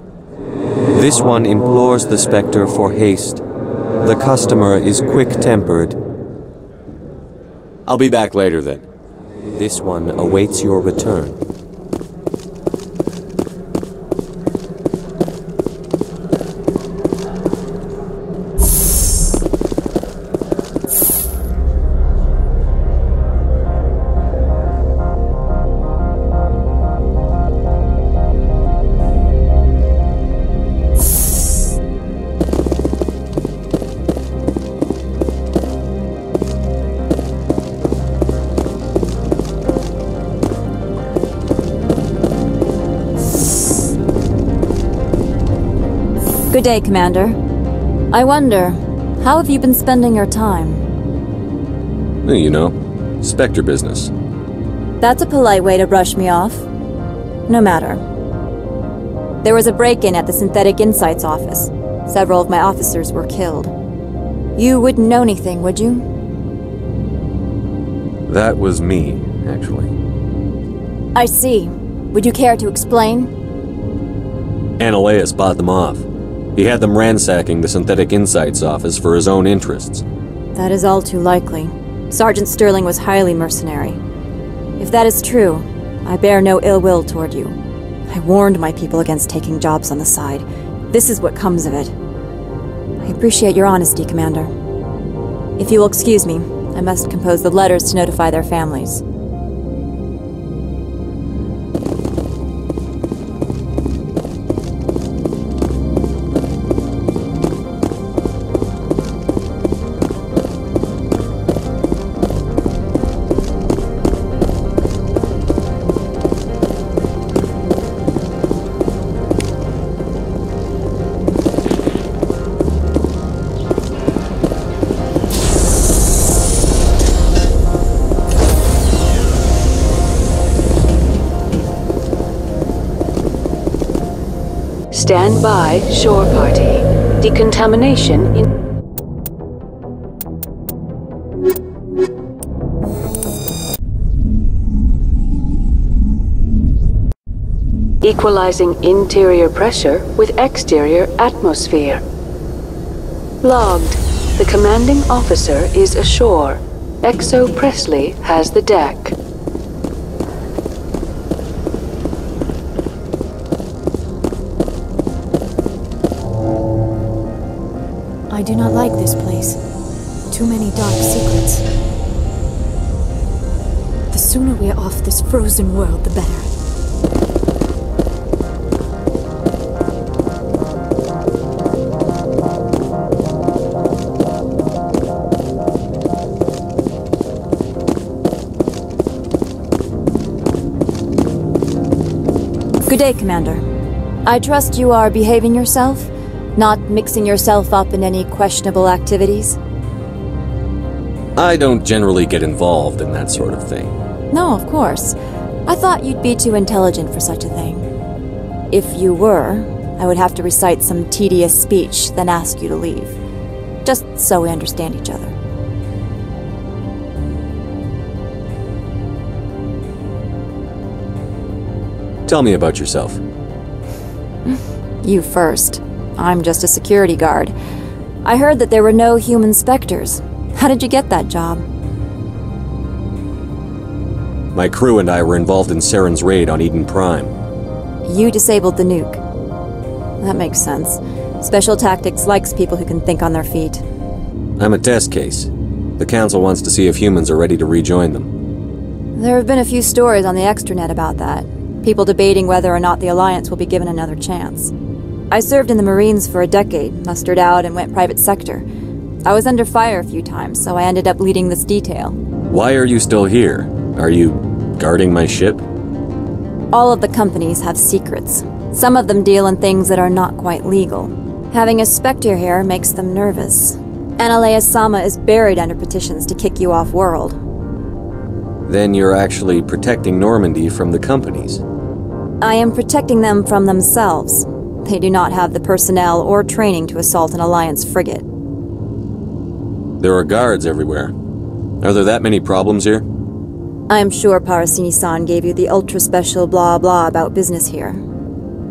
This one implores the Spectre for haste. The customer is quick-tempered. I'll be back later then. This one awaits your return. Good day, Commander. I wonder, how have you been spending your time? You know, Spectre business. That's a polite way to brush me off. No matter. There was a break-in at the Synthetic Insights office. Several of my officers were killed. You wouldn't know anything, would you? That was me, actually. I see. Would you care to explain? Analeas bought them off. He had them ransacking the Synthetic Insights office for his own interests. That is all too likely. Sergeant Sterling was highly mercenary. If that is true, I bear no ill will toward you. I warned my people against taking jobs on the side. This is what comes of it. I appreciate your honesty, Commander. If you will excuse me, I must compose the letters to notify their families. Stand by, shore party. Decontamination in... Equalizing interior pressure with exterior atmosphere. Logged. The commanding officer is ashore. Exo Presley has the deck. I do not like this place. Too many dark secrets. The sooner we are off this frozen world, the better. Good day, Commander. I trust you are behaving yourself? Not mixing yourself up in any questionable activities? I don't generally get involved in that sort of thing. No, of course. I thought you'd be too intelligent for such a thing. If you were, I would have to recite some tedious speech, then ask you to leave. Just so we understand each other. Tell me about yourself. You first. I'm just a security guard. I heard that there were no human specters. How did you get that job? My crew and I were involved in Saren's raid on Eden Prime. You disabled the nuke. That makes sense. Special Tactics likes people who can think on their feet. I'm a test case. The Council wants to see if humans are ready to rejoin them. There have been a few stories on the extranet about that. People debating whether or not the Alliance will be given another chance. I served in the Marines for a decade, mustered out and went private sector. I was under fire a few times, so I ended up leading this detail. Why are you still here? Are you guarding my ship? All of the companies have secrets. Some of them deal in things that are not quite legal. Having a Spectre here makes them nervous. Analeas Sama is buried under petitions to kick you off-world. Then you're actually protecting Normandy from the companies. I am protecting them from themselves. They do not have the personnel or training to assault an Alliance frigate. There are guards everywhere. Are there that many problems here? I am sure Parasini-san gave you the ultra-special blah-blah about business here.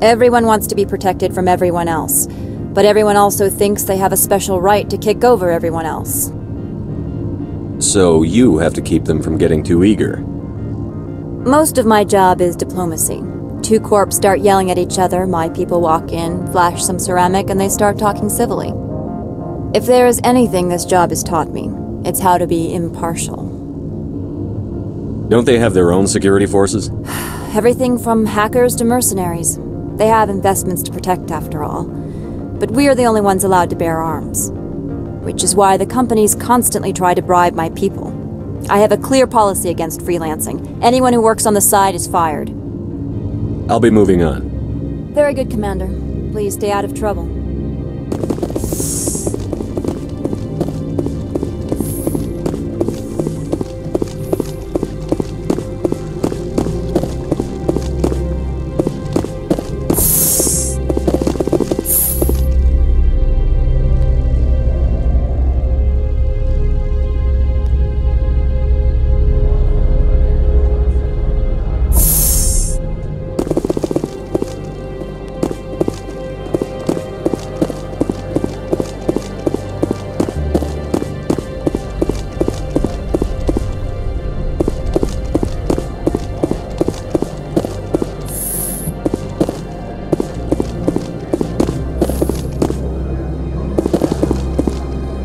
Everyone wants to be protected from everyone else, but everyone also thinks they have a special right to kick over everyone else. So you have to keep them from getting too eager. Most of my job is diplomacy. Two corps start yelling at each other, my people walk in, flash some ceramic, and they start talking civilly. If there is anything this job has taught me, it's how to be impartial. Don't they have their own security forces? Everything from hackers to mercenaries. They have investments to protect, after all. But we are the only ones allowed to bear arms. Which is why the companies constantly try to bribe my people. I have a clear policy against freelancing. Anyone who works on the side is fired. I'll be moving on. Very good, Commander. Please stay out of trouble.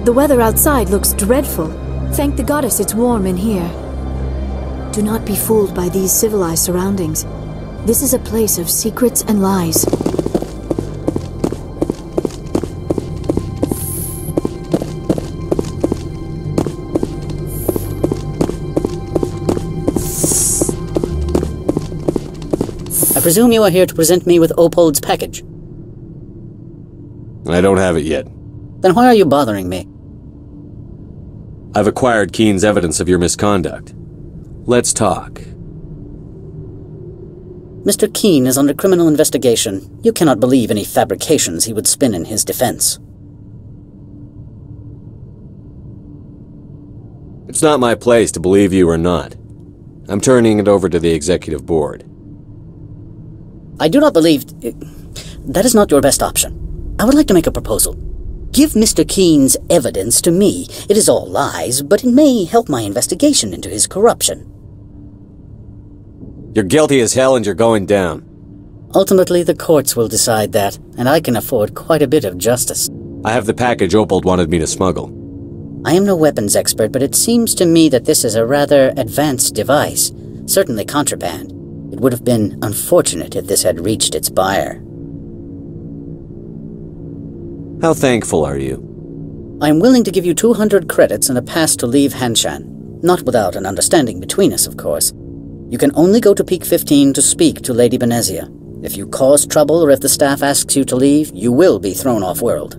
The weather outside looks dreadful. Thank the goddess it's warm in here. Do not be fooled by these civilized surroundings. This is a place of secrets and lies. I presume you are here to present me with Opold's package. I don't have it yet. Then why are you bothering me? I've acquired Keen's evidence of your misconduct. Let's talk. Mr. Keen is under criminal investigation. You cannot believe any fabrications he would spin in his defense. It's not my place to believe you or not. I'm turning it over to the executive board. I do not believe... That is not your best option. I would like to make a proposal. Give Mr. Keen's evidence to me. It is all lies, but it may help my investigation into his corruption. You're guilty as hell and you're going down. Ultimately, the courts will decide that, and I can afford quite a bit of justice. I have the package Opold wanted me to smuggle. I am no weapons expert, but it seems to me that this is a rather advanced device. Certainly contraband. It would have been unfortunate if this had reached its buyer. How thankful are you? I am willing to give you 200 credits and a pass to leave Hanshan. Not without an understanding between us, of course. You can only go to Peak 15 to speak to Lady Benezia. If you cause trouble or if the staff asks you to leave, you will be thrown off-world.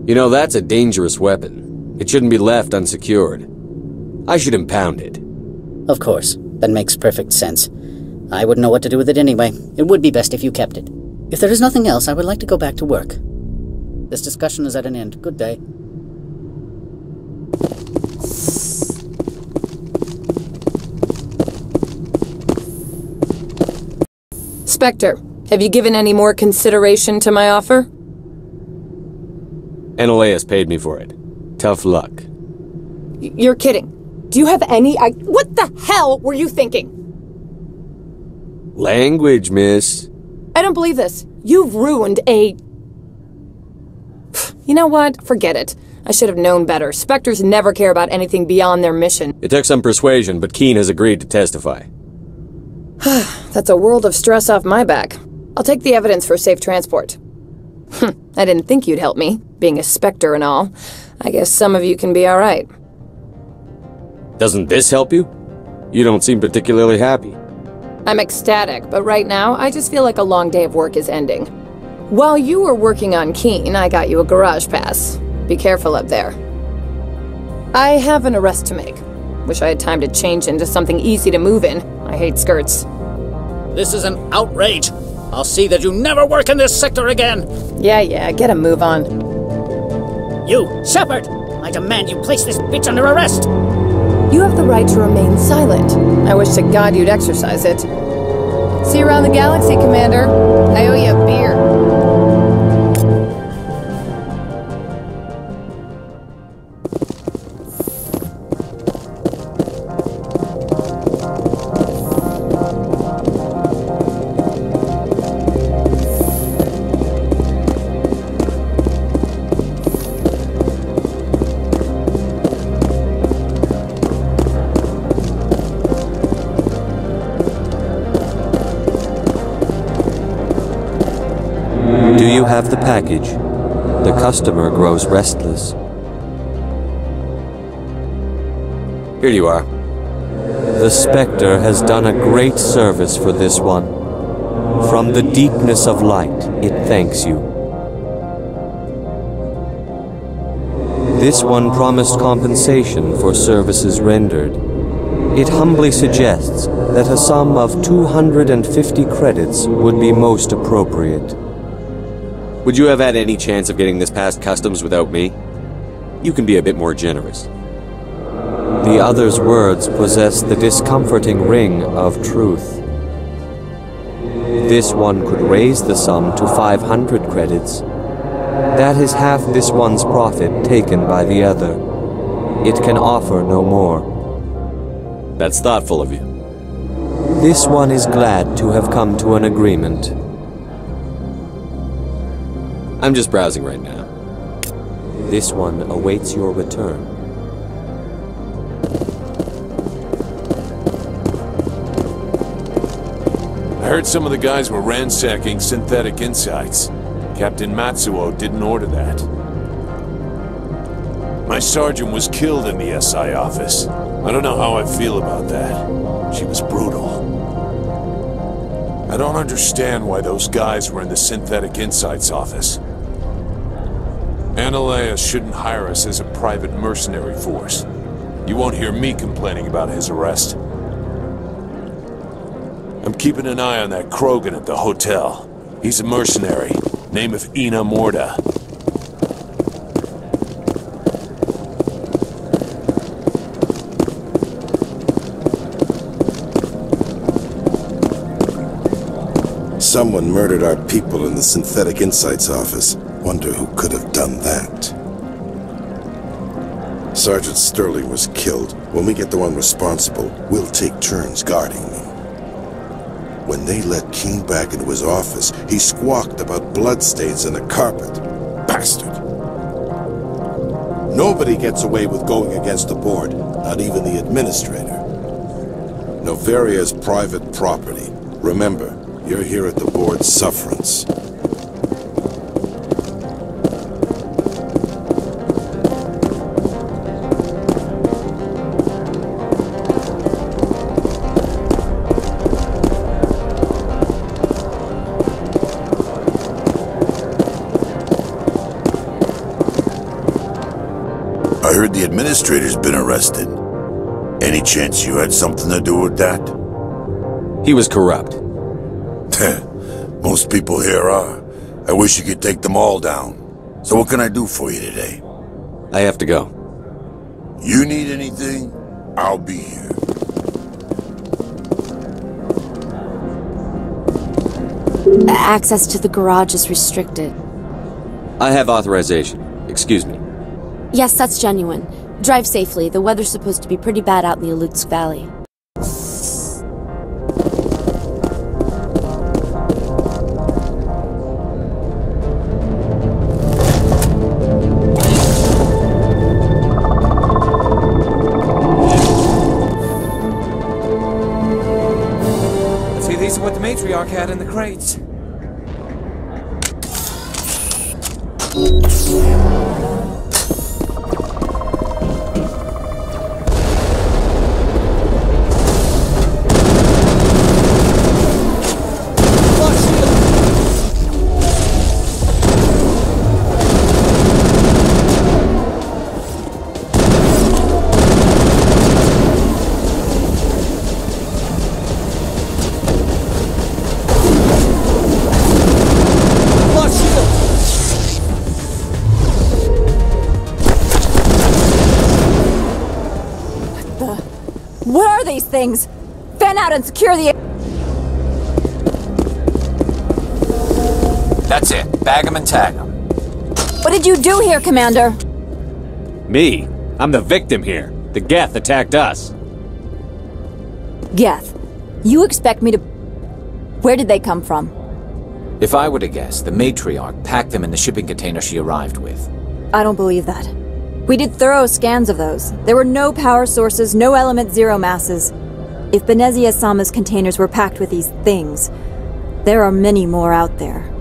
You know, that's a dangerous weapon. It shouldn't be left unsecured. I should impound it. Of course. That makes perfect sense. I wouldn't know what to do with it anyway. It would be best if you kept it. If there is nothing else, I would like to go back to work. This discussion is at an end. Good day. Spectre, have you given any more consideration to my offer? Analeas paid me for it. Tough luck. You're kidding. Do you have any what the hell were you thinking? Language, miss. I don't believe this. You've ruined a... You know what? Forget it. I should have known better. Spectres never care about anything beyond their mission. It took some persuasion, but Keen has agreed to testify. That's a world of stress off my back. I'll take the evidence for safe transport. I didn't think you'd help me, being a Spectre and all. I guess some of you can be alright. Doesn't this help you? You don't seem particularly happy. I'm ecstatic, but right now, I just feel like a long day of work is ending. While you were working on Keen, I got you a garage pass. Be careful up there. I have an arrest to make. Wish I had time to change into something easy to move in. I hate skirts. This is an outrage. I'll see that you never work in this sector again. Yeah, get a move on. You, Shepard! I demand you place this bitch under arrest! You have the right to remain silent. I wish to God you'd exercise it. See you around the galaxy, Commander. I owe you a beer. Have the package. The customer grows restless. Here you are. The Spectre has done a great service for this one. From the deepness of light, it thanks you. This one promised compensation for services rendered. It humbly suggests that a sum of 250 credits would be most appropriate. Would you have had any chance of getting this past customs without me? You can be a bit more generous. The other's words possess the discomforting ring of truth. This one could raise the sum to 500 credits. That is half this one's profit taken by the other. It can offer no more. That's thoughtful of you. This one is glad to have come to an agreement. I'm just browsing right now. This one awaits your return. I heard some of the guys were ransacking synthetic insights. Captain Matsuo didn't order that. My sergeant was killed in the SI office. I don't know how I feel about that. She was brutal. I don't understand why those guys were in the synthetic insights office. Analeas shouldn't hire us as a private mercenary force. You won't hear me complaining about his arrest. I'm keeping an eye on that Krogan at the hotel. He's a mercenary. Name of Ina Morda. Someone murdered our people in the Synthetic Insights office. Wonder who could have done that. Sergeant Sterling was killed. When we get the one responsible, we'll take turns guarding them. When they let King back into his office, he squawked about bloodstains in the carpet. Bastard! Nobody gets away with going against the board, not even the administrator. Noveria is private property. Remember, you're here at the board's sufferance. I heard the administrator's been arrested. Any chance you had something to do with that? He was corrupt. Most people here are. I wish you could take them all down. So what can I do for you today? I have to go. You need anything? I'll be here. Access to the garage is restricted. I have authorization. Excuse me. Yes, that's genuine. Drive safely. The weather's supposed to be pretty bad out in the Alutsk Valley. Let's see, these are what the matriarch had in the crates. What are these things? Fan out and secure the... That's it. Bag 'em and tag 'em. What did you do here, Commander? Me? I'm the victim here. The Geth attacked us. Geth. You expect me to... Where did they come from? If I were to guess, the matriarch packed them in the shipping container she arrived with. I don't believe that. We did thorough scans of those. There were no power sources, no element zero masses. If Benezia Sama's containers were packed with these things, there are many more out there.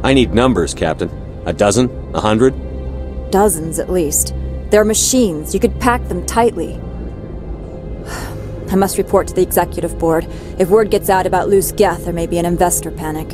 I need numbers, Captain. A dozen? 100? Dozens, at least. They're machines. You could pack them tightly. I must report to the executive board. If word gets out about loose Geth, there may be an investor panic.